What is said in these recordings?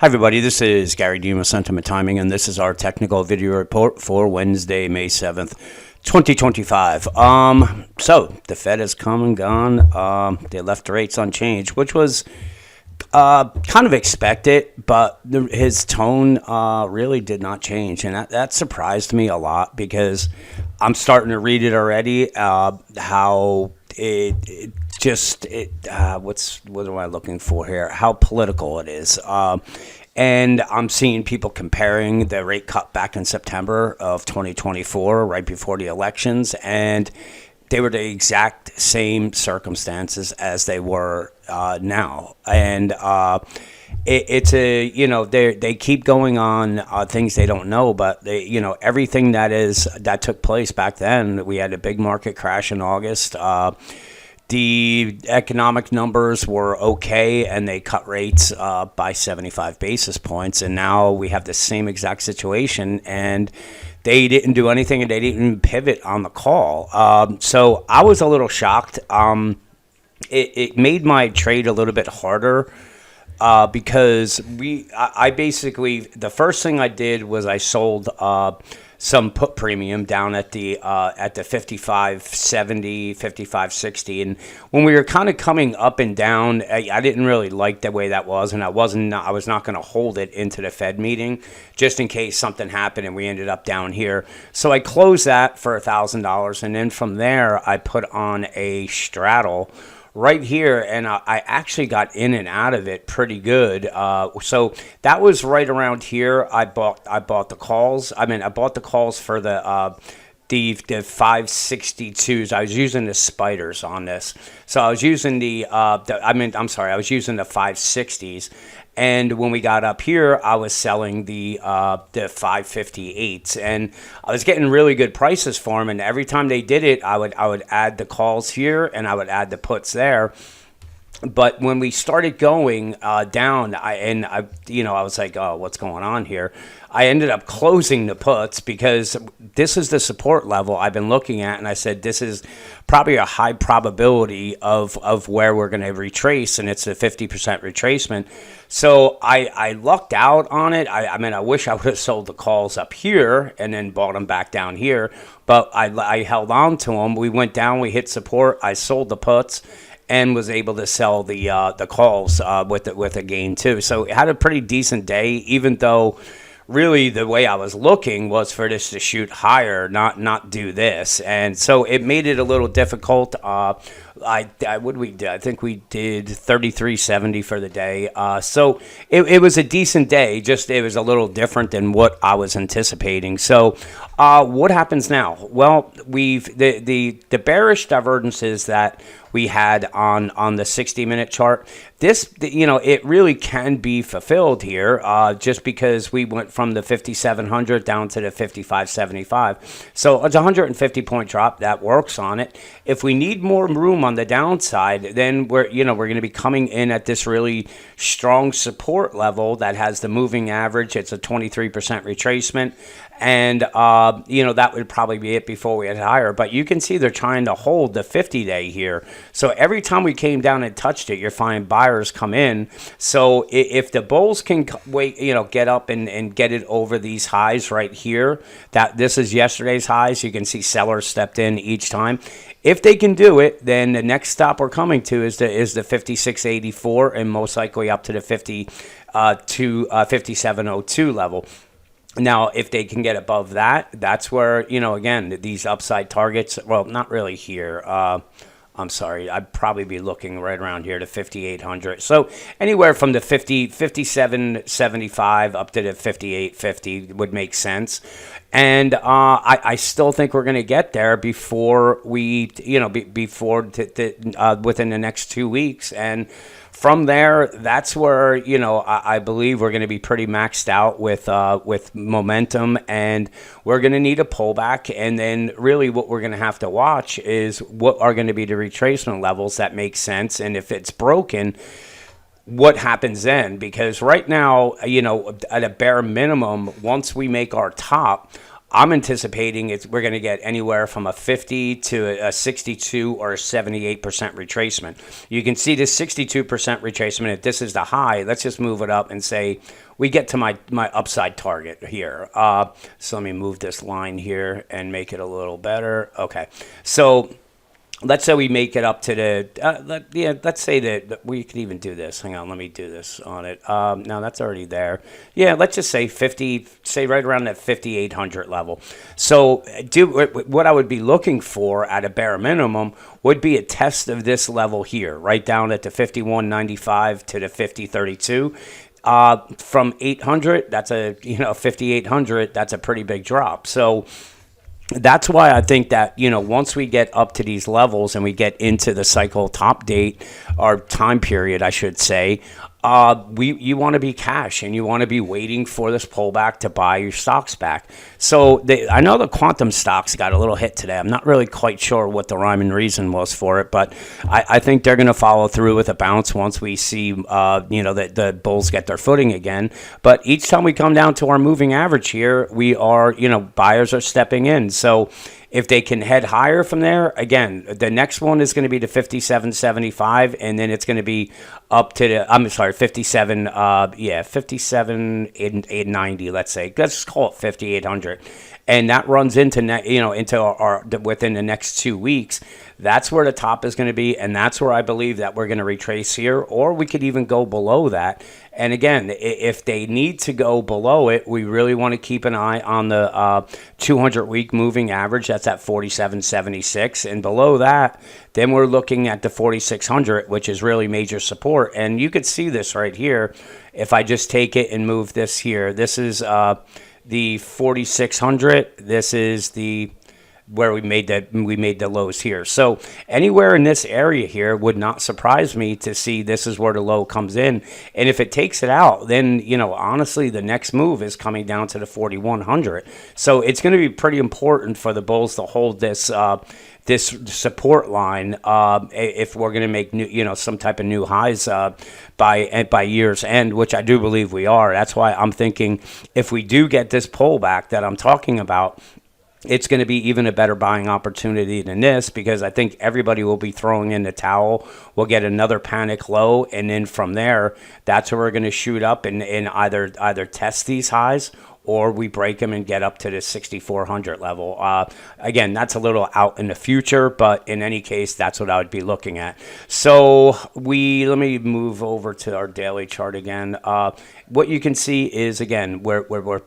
Hi everybody, this is Gary Dima, Sentiment Timing, and this is our technical video report for Wednesday, May 7th, 2025. So the Fed has come and gone. They left the rates unchanged, which was kind of expected, but his tone really did not change, and that surprised me a lot because I'm starting to read it already. How what am I looking for here? How political it is. And I'm seeing people comparing the rate cut back in September of 2024, right before the elections, and they were the exact same circumstances as they were now. And they keep going on things they don't know, but everything that took place back then. We had a big market crash in August. The economic numbers were okay, and they cut rates by 75 basis points. And now we have the same exact situation, and they didn't do anything, and they didn't even pivot on the call. So I was a little shocked. It made my trade a little bit harder because I basically, the first thing I did was I sold some put premium down at the 55.70, 55.60, and when we were kind of coming up and down, I didn't really like the way that was, and I was not going to hold it into the Fed meeting just in case something happened and we ended up down here. So I closed that for $1,000, and then from there I put on a straddle right here, and I actually got in and out of it pretty good. So that was right around here. I bought the calls. I bought the calls for the 562s. I was using the spiders on this, so I was using I was using the 560s. And when we got up here, I was selling the 558s, and I was getting really good prices for them. And every time they did it, I would add the calls here, and I would add the puts there. But when we started going down, I was like, oh, what's going on here? I ended up closing the puts because this is the support level I've been looking at, and I said this is probably a high probability of where we're going to retrace, and it's a 50% retracement. So I lucked out on it. I wish I would have sold the calls up here and then bought them back down here, but I held on to them. We went down, we hit support, I sold the puts, and was able to sell the calls with a gain too. So it had a pretty decent day, even though really the way I was looking was for this to shoot higher, not do this. And so it made it a little difficult. What did we do? I think we did 33.70 for the day. So it was a decent day, just it was a little different than what I was anticipating. So what happens now? Well, the bearish divergences that we had on the 60-minute chart, it really can be fulfilled here just because we went from the 5,700 down to the 55.75. So it's a 150-point drop. That works on it. If we need more room on the downside, then we're going to be coming in at this really strong support level that has the moving average. It's a 23% retracement. And, that would probably be it before we head higher. But you can see they're trying to hold the 50-day here. So every time we came down and touched it, you're finding buyers come in. So if the bulls can get up and get it over these highs right here, that this is yesterday's highs. You can see sellers stepped in each time. If they can do it, then the next stop we're coming to is the 56.84 and most likely up to the 57.02 level. Now, if they can get above that, that's where, again, these upside targets, well, not really here. I'm sorry, I'd probably be looking right around here to 5,800. So anywhere from the 57.75 up to the 58.50 would make sense. And I still think we're going to get there before within the next 2 weeks. And from there, that's where, I believe we're going to be pretty maxed out with momentum, and we're going to need a pullback. And then really what we're going to have to watch is what are going to be the retracement levels that make sense. And if it's broken, what happens then? Because right now, at a bare minimum, once we make our top, I'm anticipating we're going to get anywhere from a 50 to a 62 or a 78% retracement. You can see this 62% retracement. If this is the high, let's just move it up and say we get to my upside target here. So let me move this line here and make it a little better. Okay. So let's say we make it up to let's say that we could even do this. Hang on, let me do this on it. No, that's already there. Yeah, let's just say 50, say right around that 5,800 level. So what I would be looking for at a bare minimum would be a test of this level here, right down at the 51.95 to the 50.32. From 800, that's 5,800, that's a pretty big drop. So that's why I think that, once we get up to these levels and we get into the cycle top date or time period, I should say, you want to be cash and you want to be waiting for this pullback to buy your stocks back. So I know the quantum stocks got a little hit today. I'm not really quite sure what the rhyme and reason was for it, but I think they're going to follow through with a bounce once we see, that the bulls get their footing again. But each time we come down to our moving average here, we are, buyers are stepping in. So if they can head higher from there, again, the next one is going to be the 57.75, and then it's going to be up to the 57.90. Let's say, let's call it 5,800, and that runs into into our within the next 2 weeks. That's where the top is going to be, and that's where I believe that we're going to retrace here, or we could even go below that. And again, if they need to go below it, we really want to keep an eye on the 200-week moving average. That's at 47.76. And below that, then we're looking at the 4,600, which is really major support. And you could see this right here. If I just take it and move this here, this is the 4,600. This is where we made the lows here. So anywhere in this area here would not surprise me to see this is where the low comes in. And if it takes it out, then, honestly, the next move is coming down to the 4,100. So it's going to be pretty important for the bulls to hold this this support line if we're going to make new, some type of new highs by year's end, which I do believe we are. That's why I'm thinking if we do get this pullback that I'm talking about, it's going to be even a better buying opportunity than this, because I think everybody will be throwing in the towel. We'll get another panic low, and then from there, that's where we're going to shoot up and either test these highs, or we break them and get up to the 6,400 level. Again, that's a little out in the future, but in any case, that's what I would be looking at. So let me move over to our daily chart again. What you can see is, again, we're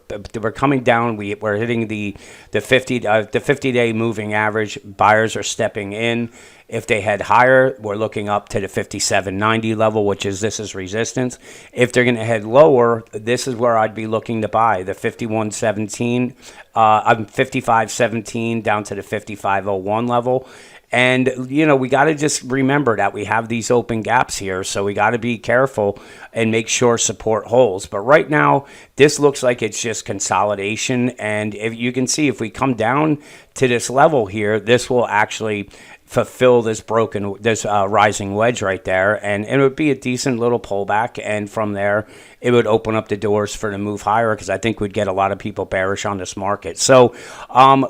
coming down. We're hitting the 50-day moving average. Buyers are stepping in. If they head higher, we're looking up to the 57.90 level, this is resistance. If they're going to head lower, this is where I'd be looking to buy the 51.17, 55.17 down to the 55.01 level. And, we got to just remember that we have these open gaps here, so we got to be careful and make sure support holds. But right now, this looks like it's just consolidation. And if you can see, if we come down to this level here, this will actually fulfill this rising wedge right there, and it would be a decent little pullback, and from there it would open up the doors for the move higher, because I think we'd get a lot of people bearish on this market. So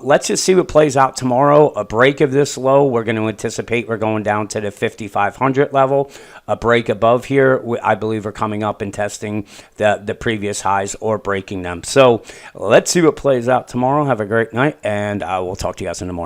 let's just see what plays out tomorrow. A break of this low, we're going to anticipate we're going down to the 5,500 level. A break above here, I believe we're coming up and testing the previous highs or breaking them. So let's see what plays out tomorrow. Have a great night, and I will talk to you guys in the morning.